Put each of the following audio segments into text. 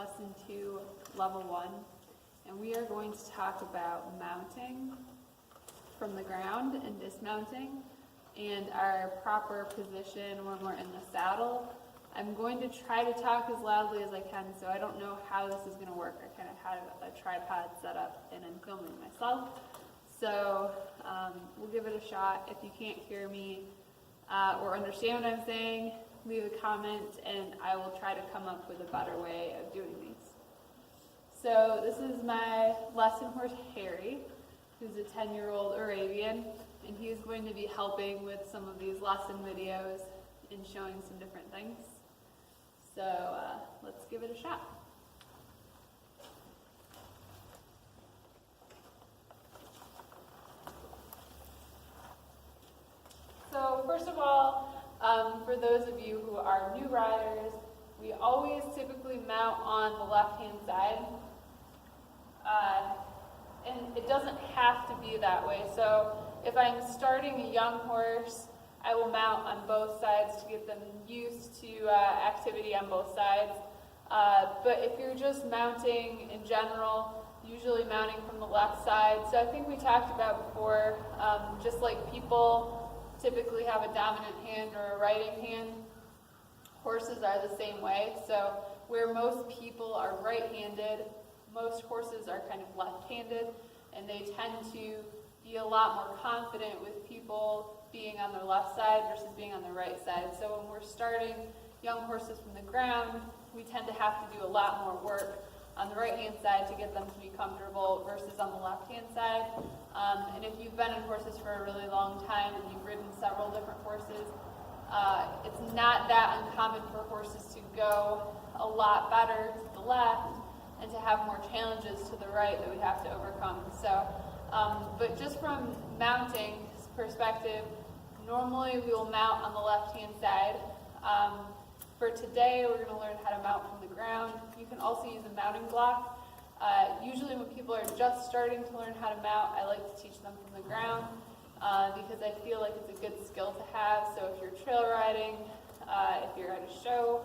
Lesson 2, Level 1, and we are going to talk about mounting from the ground and dismounting and our proper position when we're in the saddle. I'm going to try to talk as loudly as I can, so I don't know how this is going to work. I kind of had a tripod set up and I'm filming myself. So we'll give it a shot. If you can't hear me or understand what I'm saying, leave a comment and I will try to come up with a better way of doing these. So this is my lesson horse Harry, who's a 10-year-old Arabian, and he's going to be helping with some of these lesson videos and showing some different things. So let's give it a shot. So first of all, for those of you who are new riders, we always typically mount on the left-hand side. And it doesn't have to be that way. So if I'm starting a young horse, I will mount on both sides to get them used to activity on both sides. But if you're just mounting in general, usually mounting from the left side. So I think we talked about before, just like people typically have a dominant hand or a righting hand, horses are the same way. So where most people are right-handed, most horses are kind of left-handed, and they tend to be a lot more confident with people being on their left side versus being on the right side. So when we're starting young horses from the ground, we tend to have to do a lot more work on the right-hand side to get them to be comfortable versus on the left-hand side. And if you've been in horses for a really long time and you've ridden several different horses, it's not that uncommon for horses to go a lot better to the left and to have more challenges to the right that we have to overcome. So, but just from mounting perspective, normally we will mount on the left-hand side. For today, we're going to learn how to mount from the ground. You can also use a mounting block. Usually when people are just starting to learn how to mount, I like to teach them from the ground because I feel like it's a good skill to have. So if you're trail riding, if you're at a show,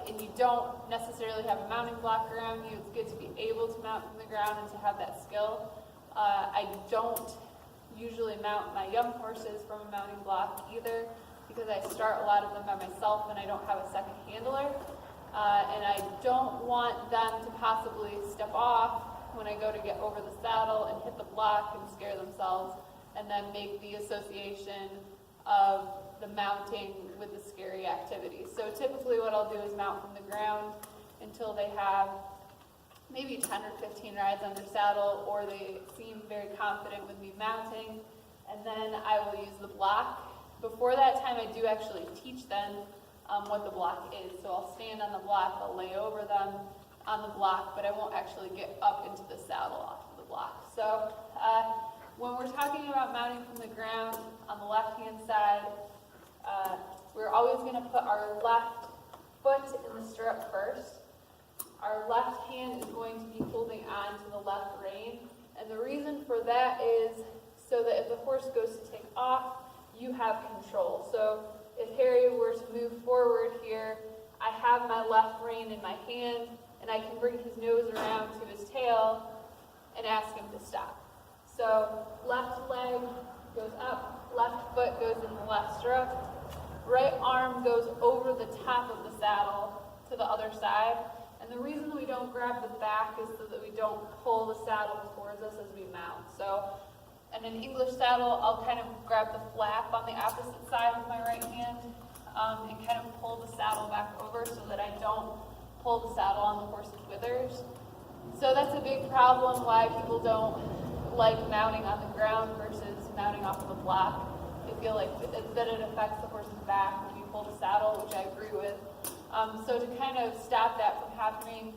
and you don't necessarily have a mounting block around you, it's good to be able to mount from the ground and to have that skill. I don't usually mount my young horses from a mounting block either because I start a lot of them by myself and I don't have a second handler. And I don't want them to possibly step off when I go to get over the saddle and hit the block and scare themselves and then make the association of the mounting with the scary activity. So typically what I'll do is mount from the ground until they have maybe 10 or 15 rides on their saddle, or they seem very confident with me mounting, and then I will use the block. Before that time, I do actually teach them what the block is. So I'll stand on the block, I'll lay over them on the block, but I won't actually get up into the saddle off of the block. So when we're talking about mounting from the ground on the left-hand side, we're always going to put our left foot in the stirrup first. Our left hand is going to be holding on to the left rein, and the reason for that is so that if the horse goes to take off, you have control. So if Harry were to move forward here, I have my left rein in my hand, and I can bring his nose around to his tail and ask him to stop. So left leg goes up, left foot goes in the left stirrup, right arm goes over the top of the saddle to the other side. And the reason we don't grab the back is so that we don't pull the saddle towards us as we mount. So in an English saddle, I'll kind of grab the flap on the opposite side with my right hand and kind of pull the saddle back over so that I don't pull the saddle on the horse's withers. So that's a big problem why people don't like mounting on the ground versus mounting off of a block. They feel like that it affects the horse's back when you pull the saddle, which I agree with. So to kind of stop that from happening,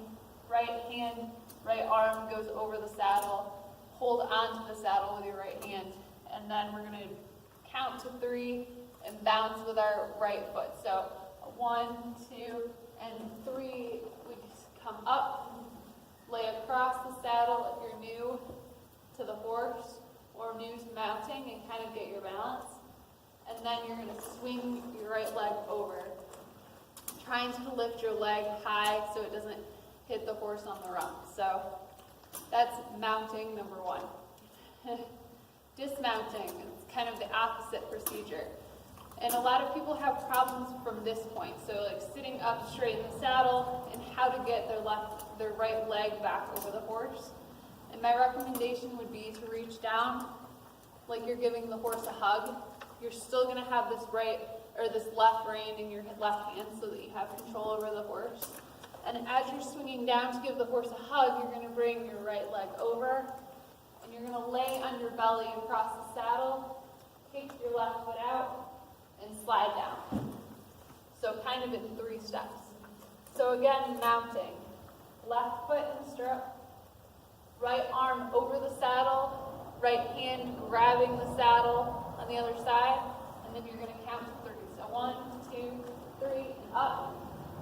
right hand, right arm goes over the saddle, hold onto the saddle with your right hand, and then we're going to count to 3 and bounce with our right foot. So 1, 2, and 3, we just come up, lay across the saddle if you're new to the horse or new to mounting and kind of get your balance. And then you're going to swing your right leg over, trying to lift your leg high so it doesn't hit the horse on the rump. So that's mounting number one. Dismounting is kind of the opposite procedure. And a lot of people have problems from this point. So like sitting up straight in the saddle and how to get their right leg back over the horse. And my recommendation would be to reach down like you're giving the horse a hug. You're still going to have this left rein in your left hand so that you have control over the horse. And as you're swinging down to give the horse a hug, you're going to bring your right leg over, and you're going to lay on your belly across the saddle, kick your left foot out, and slide down. So kind of in 3 steps. So again, mounting. Left foot in the stirrup, right arm over the saddle, right hand grabbing the saddle on the other side, and then you're going to count to 3. So 1, 2, 3, and up.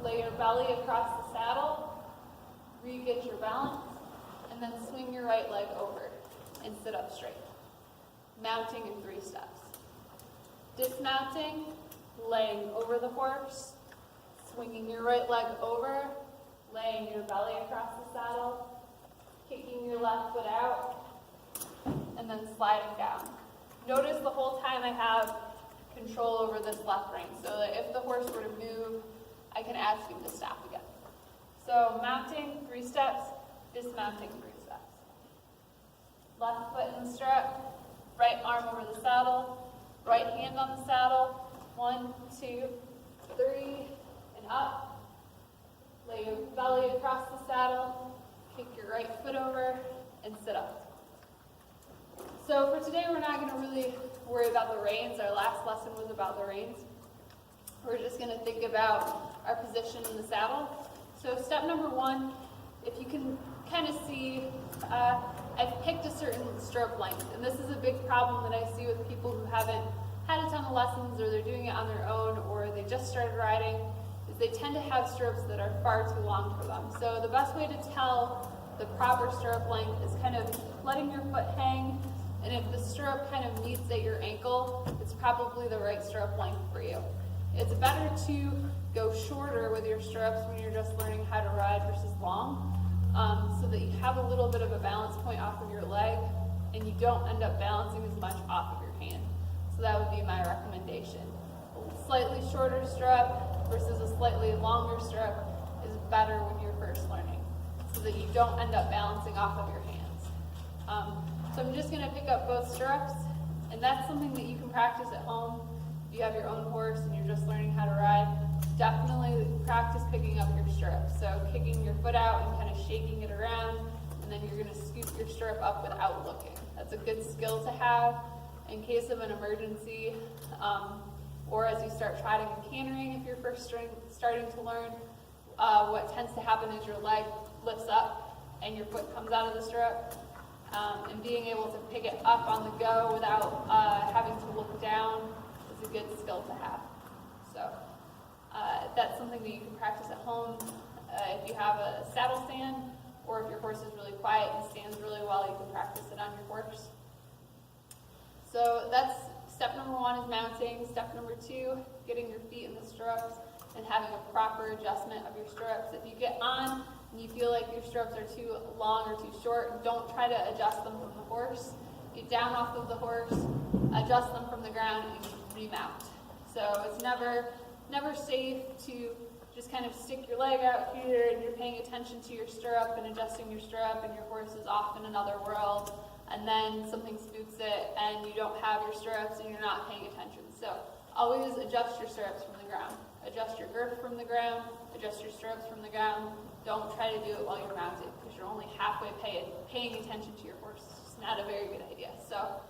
Lay your belly across the saddle, re-get your balance, and then swing your right leg over and sit up straight. Mounting in 3 steps. Dismounting, laying over the horse, swinging your right leg over, laying your belly across the saddle, kicking your left foot out, and then sliding down. Notice the whole time I have control over this left rein, so that if the horse were to move, I can ask him to stop again. So mounting, 3 steps, dismounting, 3 steps. Left foot in the stirrup, right arm over the saddle, right hand on the saddle, 1, 2, 3, and up. Lay your belly across the saddle, kick your right foot over, and sit up. So for today, we're not going to really worry about the reins. Our last lesson was about the reins. We're just going to think about our position in the saddle. So step number 1, if you can kind of see, I've picked a certain stirrup length. And this is a big problem that I see with people who haven't had a ton of lessons, or they're doing it on their own, or they just started riding, is they tend to have stirrups that are far too long for them. So the best way to tell the proper stirrup length is kind of letting your foot hang, and if the stirrup kind of meets at your ankle, it's probably the right stirrup length for you. It's better to go shorter with your stirrups when you're just learning how to ride versus long, so that you have a little bit of a balance point off of your leg, and you don't end up balancing as much off of your hand. So that would be my recommendation. A slightly shorter stirrup versus a slightly longer stirrup is better when you're first learning, so that you don't end up balancing off of your hands. So I'm just going to pick up both stirrups, and that's something that you can practice at home. If you have your own horse and you're just learning how to ride, definitely practice picking up your stirrups. So kicking your foot out and kind of shaking it around, and then you're going to scoop your stirrup up without looking. That's a good skill to have in case of an emergency, or as you start trotting and cantering if you're first starting to learn. What tends to happen is your leg lifts up and your foot comes out of the stirrup. And being able to pick it up on the go without having to look down is a good skill to have. So that's something that you can practice at home. If you have a saddle stand, or if your horse is really quiet and stands really well, you can practice it on your horse. So that's step number 1 is mounting. Step number 2, getting your feet in the stirrups and having a proper adjustment of your stirrups. If you get on and you feel like your stirrups are too long or too short, don't try to adjust them from the horse. Get down off of the horse, adjust them from the ground, and remount. So it's never safe to just kind of stick your leg out here and you're paying attention to your stirrup and adjusting your stirrup, and your horse is off in another world, and then something spooks it and you don't have your stirrups and you're not paying attention. So always adjust your stirrups from the ground. Adjust your girth from the ground, adjust your stirrups from the ground. Don't try to do it while you're mounted, because you're only halfway paying attention to your horse. It's not a very good idea. So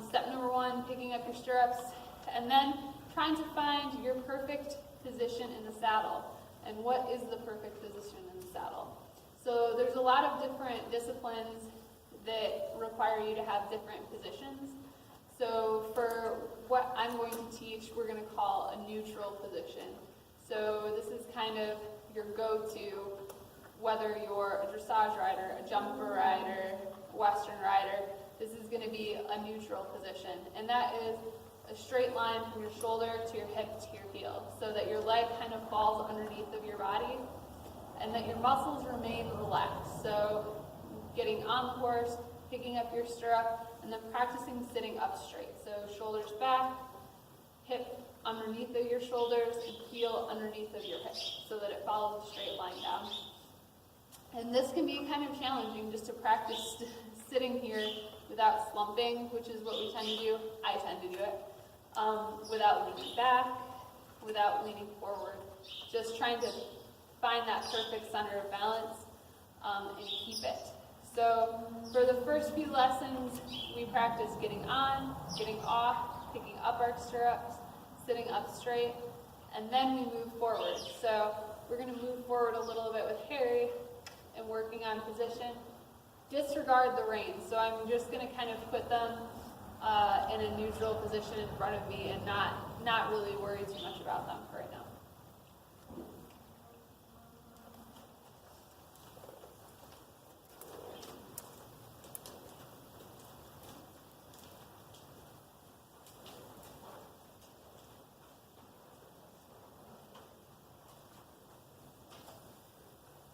step number 1, picking up your stirrups, and then trying to find your perfect position in the saddle. And what is the perfect position in the saddle? So there's a lot of different disciplines that require you to have different positions. So for what I'm going to teach, we're going to call a neutral position. So this is kind of your go-to, whether you're a dressage rider, a jumper rider, Western rider. This is going to be a neutral position, and that is a straight line from your shoulder to your hip to your heel, so that your leg kind of falls underneath of your body, and that your muscles remain relaxed. So getting on the horse, picking up your stirrup, and then practicing sitting up straight. So shoulders back, hip underneath of your shoulders, and heel underneath of your hips so that it follows a straight line down. And this can be kind of challenging just to practice sitting here without slumping, which is what we tend to do. I tend to do it. Without leaning back, without leaning forward. Just trying to find that perfect center of balance and keep it. So for the first few lessons, we practice getting on, getting off, picking up our stirrups, sitting up straight, and then we move forward. So we're going to move forward a little bit with Harry and working on position. Disregard the reins. So I'm just going to kind of put them in a neutral position in front of me and not really worry too much about them right now.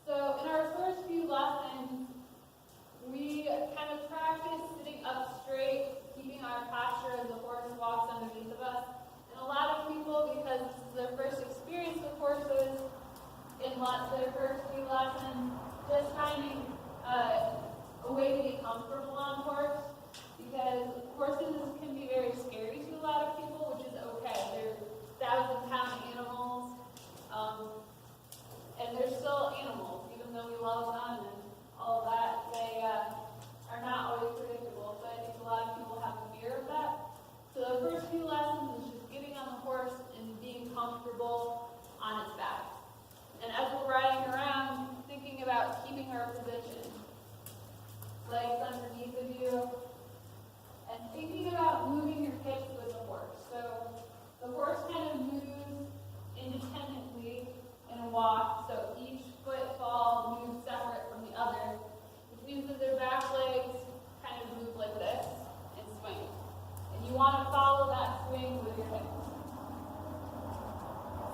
So in our first few lessons, we kind of practice sitting up straight, keeping our posture as the horse walks underneath of us. And a lot of people, because this is their first experience with horses, in their first few lessons, just finding a way to be comfortable on horse, because horses can be very scary to a lot of people, which is okay. They're 1,000-pound animals, and they're still animals, even though we love them and all of that. They are not always predictable, so I think a lot of people have a fear of that. So the first few lessons is just getting on the horse and being comfortable on its back. And as we're riding around, thinking about keeping our position. Legs underneath of you, and thinking about moving your hips with the horse. So the horse kind of moves independently in a walk, so each footfall moves separate from the other, which means that their back legs kind of move like this and swing. And you want to follow that swing with your hips.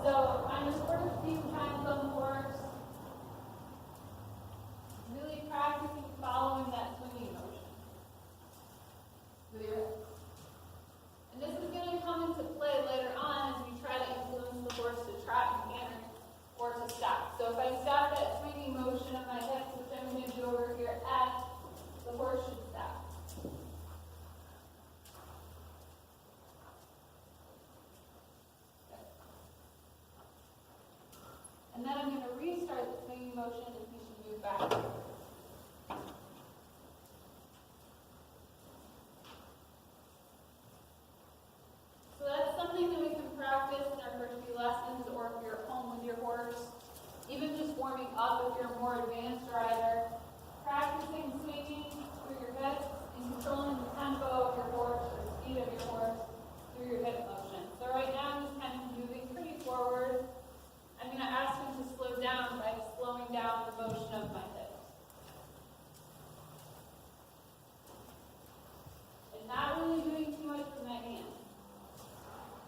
So I'm just sort of a few times on the horse, really practicing following that swinging motion with your hips. And this is going to come into play later on as we try to influence the horse to trot and canter or to stop. So if I stop that swinging motion of my hips, which I'm going to do over here at F, the horse should stop. And then I'm going to restart the swinging motion and he should move back. So that's something that we can practice in our first few lessons, or if you're at home with your horse, even just warming up if you're a more advanced rider, practicing swinging through your hips and controlling the tempo of your horse or the speed of your horse through your hip motion. So right now I'm just kind of moving pretty forward. I'm going to ask him to slow down by slowing down the motion of my hips. And not really doing too much with my hands.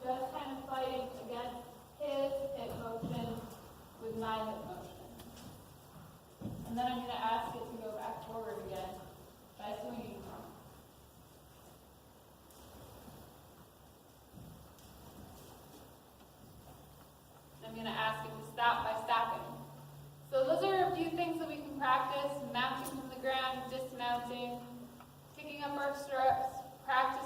Just kind of fighting against his hip motion with my hip motion. And then I'm going to ask it to go back forward again by swinging more. I'm going to ask it to stop by stopping. So those are a few things that we can practice: mounting from the ground, dismounting, picking up our stirrups, practicing